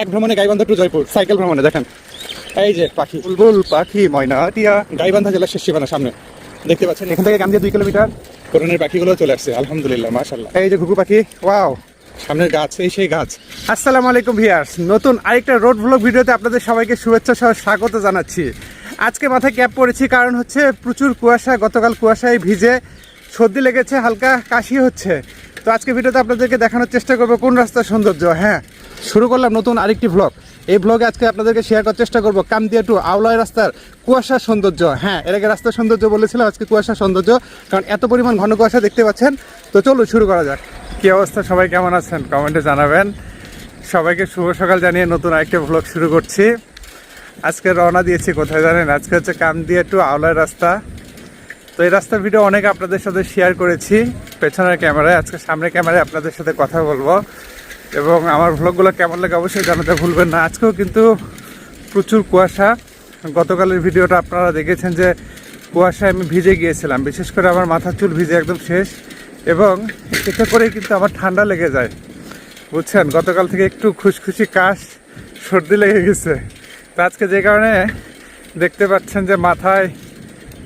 এক ভ্রমণে Gaibandha two Jaipur cycle ভ্রমণে। দেখেন এই যে পাখি, বুলবুল পাখি ময়নাটিয়া, গাইবান্ধা জেলার শেষ সীমানা সামনে দেখতে পাচ্ছেন। এখান থেকে গান্ধী 2 কিলোমিটার। করণের পাখিগুলো চলে আসছে আলহামদুলিল্লাহ মাশাআল্লাহ। এই যে ঘুঘু পাখি, ওয়াও, সামনের গাছ, এই সেই গাছ। আসসালামু আলাইকুম ভিউয়ার্স, নতুন আরেকটা রোড ব্লগ ভিডিওতে আপনাদের সবাইকে শুভেচ্ছা সহ স্বাগত জানাচ্ছি। আজকে মাথায় ক্যাপ পরেছি, কারণ হচ্ছে প্রচুর কুয়াশা। গতকাল কুয়াশায় ভিজে সর্দি লেগেছে, হালকা কাশি হচ্ছে। তো আজকে ভিডিওতে আপনাদেরকে দেখানোর চেষ্টা করবো কোন রাস্তার সৌন্দর্য। হ্যাঁ, শুরু করলাম নতুন আরেকটি ব্লগ। এই ব্লগে আজকে আপনাদেরকে শেয়ার করার চেষ্টা করবো কামদিয়া টু আওলায় রাস্তার কুয়াশার সৌন্দর্য। হ্যাঁ, এর আগে রাস্তার সৌন্দর্য বলেছিলাম, আজকে কুয়াশার সৌন্দর্য, কারণ এত পরিমাণ ঘন কুয়াশা দেখতে পাচ্ছেন। তো চলুন শুরু করা যাক। কী অবস্থা, সবাই কেমন আছেন কমেন্টে জানাবেন। সবাইকে শুভ সকাল জানিয়ে নতুন আরেকটা ব্লগ শুরু করছি। আজকে রওনা দিয়েছি কোথায় জানেন? আজকে হচ্ছে কামদিয়া টু আওলায় রাস্তা। তো এই রাস্তার ভিডিও অনেক আপনাদের সাথে শেয়ার করেছি পেছনের ক্যামেরায়। আজকে সামনের ক্যামেরায় আপনাদের সাথে কথা বলবো, এবং আমার ভ্লগগুলো কেমন লাগে অবশ্যই জানাতে ভুলবেন না। আজকেও কিন্তু প্রচুর কুয়াশা। গতকালের ভিডিওটা আপনারা দেখেছেন যে কুয়াশায় আমি ভিজে গিয়েছিলাম, বিশেষ করে আমার মাথার চুল ভিজে একদম শেষ, এবং এতে করে কিন্তু আমার ঠান্ডা লেগে যায়, বুঝছেন। গতকাল থেকে একটু খুশখুশি কাশ, সর্দি লেগে গেছে। তো আজকে যে কারণে দেখতে পাচ্ছেন যে মাথায়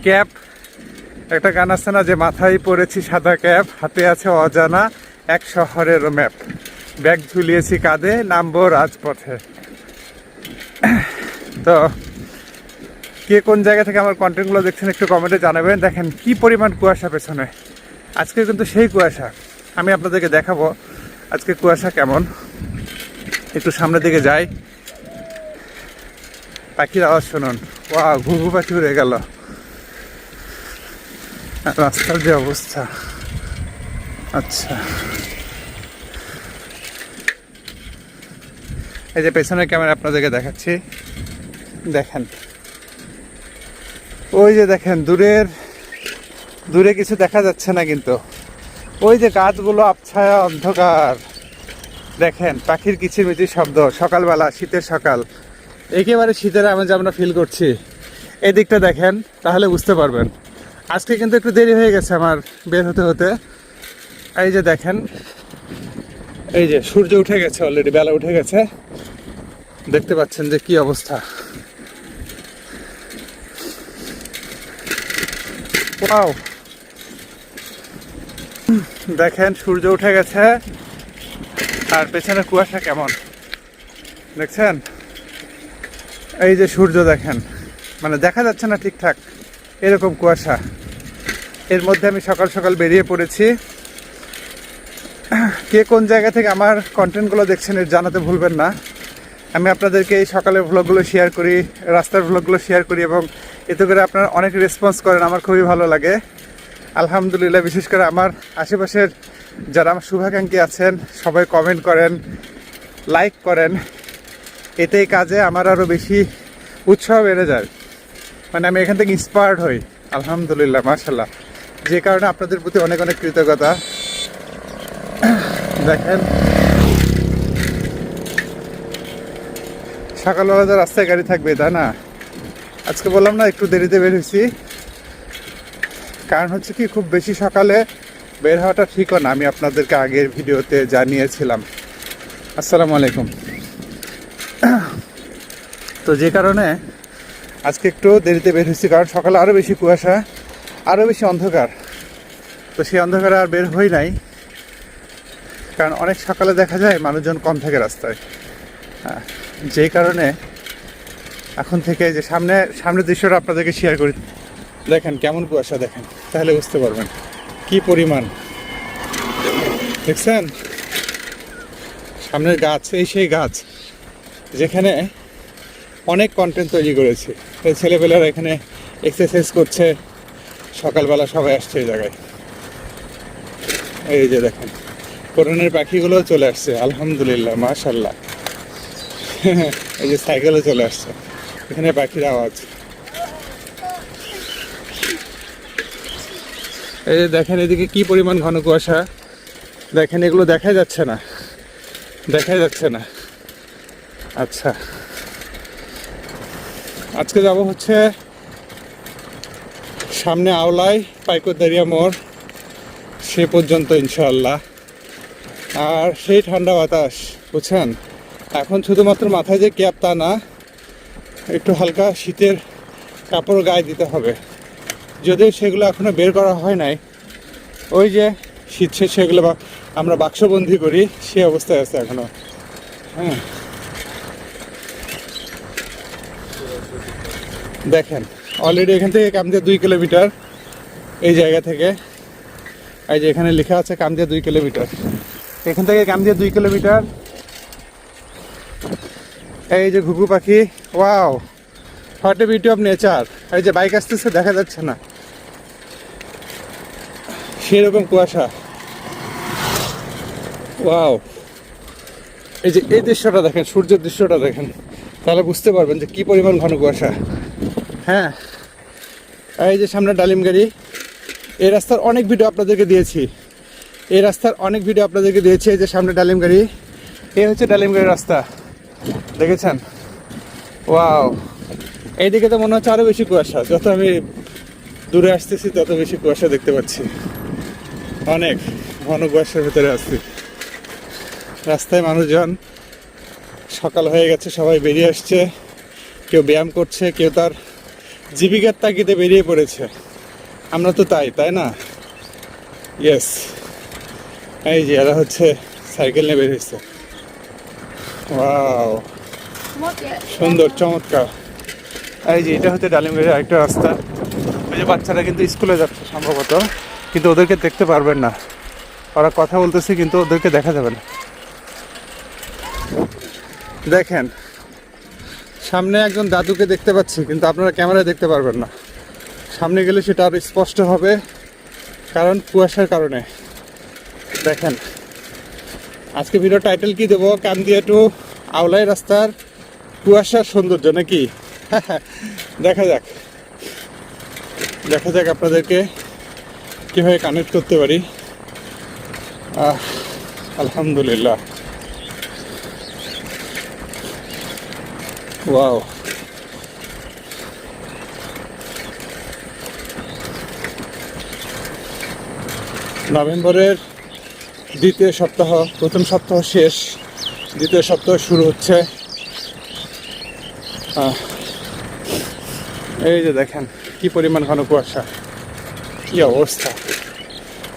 ক্যাপ, একটা গান আছে না যে মাথায় পরেছি সাদা ক্যাপ, হাতে আছে অজানা এক শহরের ম্যাপ, ব্যাগ ঝুলিয়েছি কাঁধে, নামবো রাজপথে। তো কে কোন জায়গা থেকে আমার কন্টেন্টগুলো দেখছেন একটু কমেন্টে জানাবেন। দেখেন কি পরিমাণ কুয়াশা পেছনে, আজকে কিন্তু সেই কুয়াশা। আমি আপনাদেরকে দেখাবো আজকে কুয়াশা কেমন। একটু সামনের দিকে যাই, পাখির আওয়াজ শুনুন। ওয়াও, ঘুঘু পাখি উড়ে গেল। রাস্তার যে অবস্থা, আচ্ছা, এই যে পেছনের ক্যামেরা আপনাদেরকে দেখাচ্ছি। দেখেন ওই যে দেখেন দূরে কিছু দেখা যাচ্ছে না, কিন্তু ওই যে গাছগুলো আবছায়া অন্ধকার। দেখেন পাখির কিচিরমিচির শব্দ, সকালবেলা, শীতের সকাল, একেবারে শীতের আমেজ আমরা ফিল করছি। এদিকটা দেখেন, তাহলে বুঝতে পারবেন। আজকে কিন্তু একটু দেরি হয়ে গেছে আমার বের হতে হতে। এই যে দেখেন, এই যে সূর্য উঠে গেছে, অলরেডি বেলা উঠে গেছে। দেখতে পাচ্ছেন যে কি অবস্থা। ওয়াও, দেখেন সূর্য উঠে গেছে, আর পেছনে কুয়াশা কেমন দেখছেন। এই যে সূর্য দেখেন, মানে দেখা যাচ্ছে না ঠিকঠাক, এরকম কুয়াশা। এর মধ্যে আমি সকাল সকাল বেরিয়ে পড়েছি। কে কোন জায়গা থেকে আমার কন্টেন্টগুলো দেখছেন এর জানাতে ভুলবেন না। আমি আপনাদেরকে এই সকালের ভ্লগগুলো শেয়ার করি, রাস্তার ভ্লগগুলো শেয়ার করি, এবং এতে করে আপনারা অনেক রেসপন্স করেন, আমার খুবই ভালো লাগে আলহামদুলিল্লাহ। বিশেষ করে আমার আশেপাশের যারা আমার শুভাকাঙ্ক্ষী আছেন সবাই কমেন্ট করেন, লাইক করেন, এতে কাজে আমার আরও বেশি উৎসাহ বেড়ে যায়। মানে আমি এখান থেকে ইন্সপায়ার্ড হই আলহামদুলিল্লাহ মাশাআল্লাহ, যে কারণে আপনাদের প্রতি অনেক অনেক কৃতজ্ঞতা। দেখেন সকালবেলা তো রাস্তায় গাড়ি থাকবে, তাই না? আজকে বললাম না একটু দেরিতে বের হয়েছি, কারণ হচ্ছে কি খুব বেশি সকালে বের হওয়াটা ঠিকও না। আমি আপনাদেরকে আগের ভিডিওতে জানিয়েছিলাম। আসসালামু আলাইকুম। তো যে কারণে আজকে একটু দেরিতে বের হয়েছি, কারণ সকালে আরও বেশি কুয়াশা, আরও বেশি অন্ধকার। তো সেই অন্ধকারে আর বের হই নাই, কারণ অনেক সকালে দেখা যায় মানুষজন কম থাকে রাস্তায়। হ্যাঁ, যেই কারণে এখন থেকে যে সামনের দৃশ্যটা আপনাদেরকে শেয়ার করি। দেখেন কেমন কুয়াশা, দেখেন তাহলে বুঝতে পারবেন কি পরিমাণ। দেখছেন সামনের গাছ, এই সেই গাছ যেখানে অনেক কন্টেন্ট তৈরি করেছি। এই ছেলেপেলেরা এখানে এক্সারসাইজ করছে, সকালবেলা সবাই আসছে এই জায়গায়। এই যে দেখেন করণের পাখিগুলোও চলে আসছে আলহামদুলিল্লাহ মাশাআল্লাহ। এই যে সাইকেলও চলে আসছে, এখানে পাখির আওয়াজ। এই যে দেখেন এদিকে কি পরিমাণ ঘন কুয়াশা। দেখেন এগুলো দেখা যাচ্ছে না। আচ্ছা, আজকে যাব হচ্ছে সামনে আওলায় পাইকরদারিয়া মোড়, সে পর্যন্ত ইনশাআল্লাহ। আর সেই ঠান্ডা বাতাস, বুঝছেন, এখন শুধুমাত্র মাথায় যে ক্যাপ তা না, একটু হালকা শীতের কাপড় গায়ে দিতে হবে। যদিও সেগুলো এখনো বের করা হয় নাই, ওই যে শীত শেষ সেগুলো আমরা বাক্সবন্দি করি সে অবস্থায় আছে এখনো। হ্যাঁ, দেখেন অলরেডি এখান থেকে কামদিয়া 2 কিলোমিটার, এই জায়গা থেকে। এই যে এখানে লেখা আছে কামদিয়া 2 কিলোমিটার, এখান থেকে কামদিয়া 2 কিলোমিটার। এই যে ঘুঘু পাখি, wow, what a beauty of nature. এই যে বাইক আসতেছে, দেখা যাচ্ছে না, সেরকম কুয়াশা। ওয়াও, এই যে এই দৃশ্যটা দেখেন, সূর্যের দৃশ্যটা দেখেন, তাহলে বুঝতে পারবেন যে কি পরিমাণ ঘন কুয়াশা। হ্যাঁ, এই যে সামনে ডালিম গাড়ি। এই রাস্তার অনেক ভিডিও আপনাদেরকে দিয়েছি, এই রাস্তার অনেক ভিডিও আপনাদেরকে দিয়েছি। এই যে সামনে ডালিম গাড়ি, এই হচ্ছে ডালিম গাড়ির রাস্তা, দেখেছেন? ওয়াও, এইদিকে তো মনে হচ্ছে আরও বেশি কুয়াশা। যত আমি দূরে আসতেছি তত বেশি কুয়াশা দেখতে পাচ্ছি, অনেক ঘন কুয়াশার ভেতরে আসছি। রাস্তায় মানুষজন, সকাল হয়ে গেছে, সবাই বেরিয়ে আসছে, কেউ ব্যায়াম করছে, কেউ তার জীবিকার তাগিদে বেরিয়ে পড়েছে। আমরা তো তাই না? ইয়েস, এই যে এরা হচ্ছে সাইকেল নিয়ে বের হয়েছে। ওয়াও, সুন্দর, চমৎকার। এই যে এটা হচ্ছে ডালিমবাড়ির আরেকটা রাস্তা। ওই যে বাচ্চারা কিন্তু স্কুলে যাচ্ছে সম্ভবত, কিন্তু ওদেরকে দেখতে পারবেন না, ওরা কথা বলতেছে কিন্তু ওদেরকে দেখা যাবে না। দেখেন সামনে একজন দাদুকে দেখতে পাচ্ছি, কিন্তু আপনারা ক্যামেরায় দেখতে পারবেন না। সামনে গেলে সেটা আরো স্পষ্ট হবে, কারণ কুয়াশার কারণে। দেখেন আজকে ভিডিও টাইটেল কি দেবো? কামদিয়া টু আউলাই রাস্তার কুয়াশার সৌন্দর্য, নাকি? দেখা যাক আপনাদেরকে কীভাবে কানেক্ট করতে পারি। আলহামদুলিল্লাহ, ওয়াও, নভেম্বরের দ্বিতীয় সপ্তাহ, প্রথম সপ্তাহ শেষ, দ্বিতীয় সপ্তাহ শুরু হচ্ছে। এই যে দেখেন কি পরিমাণ ঘন কুয়াশা, কি অবস্থা।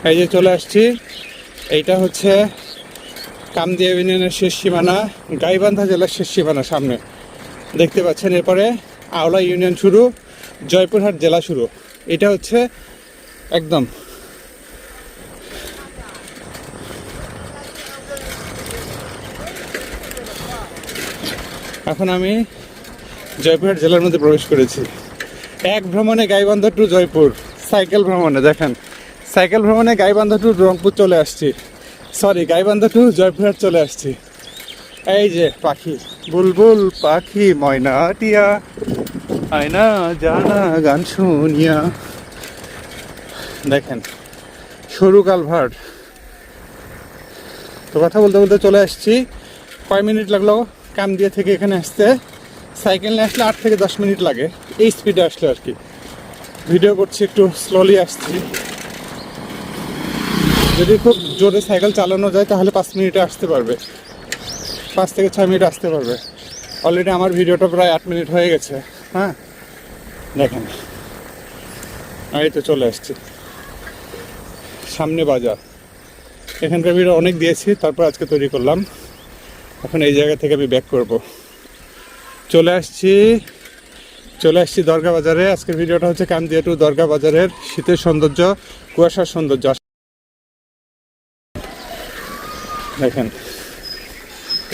এই যে চলে আসছি, এইটা হচ্ছে কামদিয়া ইউনিয়নের শেষ সীমানা, গাইবান্ধা জেলার শেষ সীমানা সামনে দেখতে পাচ্ছেন। এরপরে আওলা ইউনিয়ন শুরু, জয়পুরহাট জেলা শুরু। এটা হচ্ছে একদম এখন আমি জয়পুরহাট জেলার মধ্যে প্রবেশ করেছি। এক ভ্রমণে গাইবান্ধা টু জয়পুর, সাইকেল ভ্রমণে। দেখেন সাইকেল ভ্রমণে গাইবান্ধা টু রংপুর চলে আসছি, সরি গাইবান্ধা টু জয়পুরহাট চলে আসছি। এই যে পাখি, বুলবুল পাখি ময়না টিয়া, আয়না জানা গান শুনিয়া। দেখেন সরু কালভার্ট। তো কথা বলতে বলতে চলে আসছি। কয় মিনিট লাগলো কামদিয়া থেকে এখানে আসতে? সাইকেল নিয়ে আসলে 8 থেকে 10 মিনিট লাগে, এই স্পিডে আসলে আর কি। ভিডিও করছি, একটু স্লোলি আসছি। যদি খুব জোরে সাইকেল চালানো যায় তাহলে 5 মিনিটে আসতে পারবে, 5 থেকে 6 মিনিট আসতে পারবে। অলরেডি আমার ভিডিওটা প্রায় 8 মিনিট হয়ে গেছে। হ্যাঁ দেখেন, এই তো চলে আসছি সামনে বাজার। এখানকার ভিডিও অনেক দিয়েছি, তারপর আজকে তৈরি করলাম। এখন এই জায়গা থেকে আমি ব্যাক করব। চলে আসছি দরগা বাজারে। আজকের ভিডিওটা হচ্ছে কামদিয়া টু দরগা বাজারের শীতের সৌন্দর্য, কুয়াশার সৌন্দর্য। দেখেন